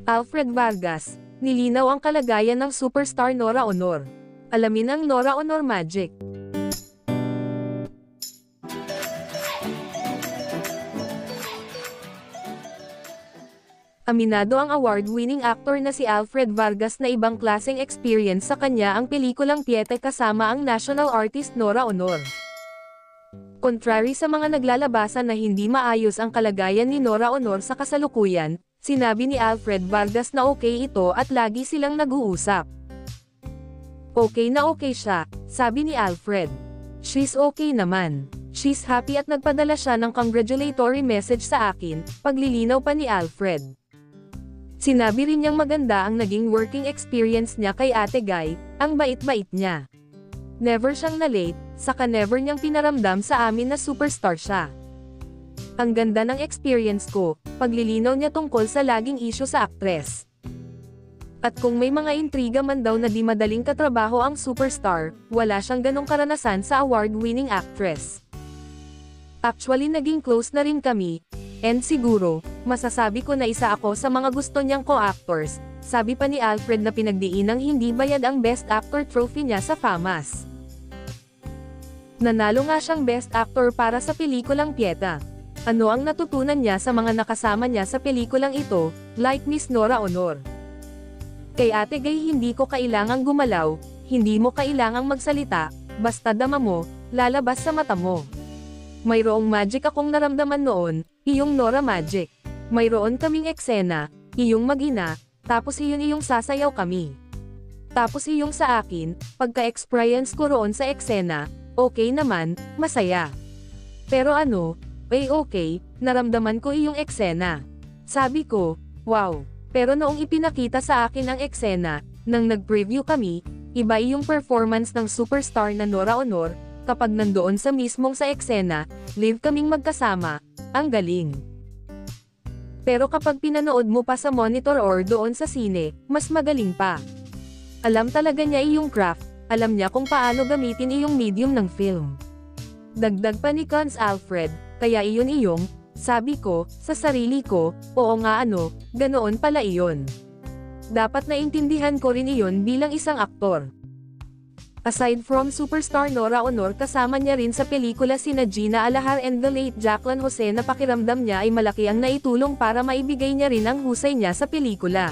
Alfred Vargas, nilinaw ang kalagayan ng superstar Nora Aunor. Alamin ang Nora Aunor Magic. Aminado ang award-winning actor na si Alfred Vargas na ibang klaseng experience sa kanya ang pelikulang Piete kasama ang national artist Nora Aunor. Contrary sa mga naglalabasan na hindi maayos ang kalagayan ni Nora Aunor sa kasalukuyan, sinabi ni Alfred Vargas na okay ito at lagi silang nag-uusap. Okay na okay siya, sabi ni Alfred. She's okay naman. She's happy at nagpadala siya ng congratulatory message sa akin, paglilinaw pa ni Alfred. Sinabi rin niyang maganda ang naging working experience niya kay Ate Guy, ang bait-bait niya. Never siyang na-late, saka never niyang pinaramdam sa amin na superstar siya. Ang ganda ng experience ko, paglilinaw niya tungkol sa laging issue sa aktres. At kung may mga intriga man daw na di madaling katrabaho ang superstar, wala siyang ganong karanasan sa award-winning actress. Actually naging close na rin kami, and siguro, masasabi ko na isa ako sa mga gusto niyang co-actors, sabi pa ni Alfred na pinagdiinang hindi bayad ang Best Actor trophy niya sa FAMAS. Nanalo nga siyang Best Actor para sa pelikulang Pieta. Ano ang natutunan niya sa mga nakasama niya sa pelikulang ito, like Miss Nora Aunor? Kay Ate Guy hindi ko kailangang gumalaw, hindi mo kailangang magsalita, basta dama mo, lalabas sa mata mo. Mayroong magic akong naramdaman noon, iyong Nora Magic. Mayroon kaming eksena, iyong mag-ina, tapos iyong sasayaw kami. Tapos iyong sa akin, pagka-experience ko roon sa eksena, okay naman, masaya. Pero ano, okay, naramdaman ko iyong eksena. Sabi ko, wow. Pero noong ipinakita sa akin ang eksena, nang nag-preview kami, iba iyong performance ng superstar na Nora Aunor, kapag nandoon sa mismong sa eksena, live kaming magkasama, ang galing. Pero kapag pinanood mo pa sa monitor or doon sa sine, mas magaling pa. Alam talaga niya iyong craft, alam niya kung paano gamitin iyong medium ng film. Dagdag pa ni Cons Alfred, kaya iyong, sabi ko, sa sarili ko, oo nga ganoon pala iyon. Dapat naintindihan ko rin iyon bilang isang aktor. Aside from superstar Nora Aunor kasama niya rin sa pelikula sina Gina Alahar and the late Jacqueline Jose na pakiramdam niya ay malaki ang naitulong para maibigay niya rin ang husay niya sa pelikula.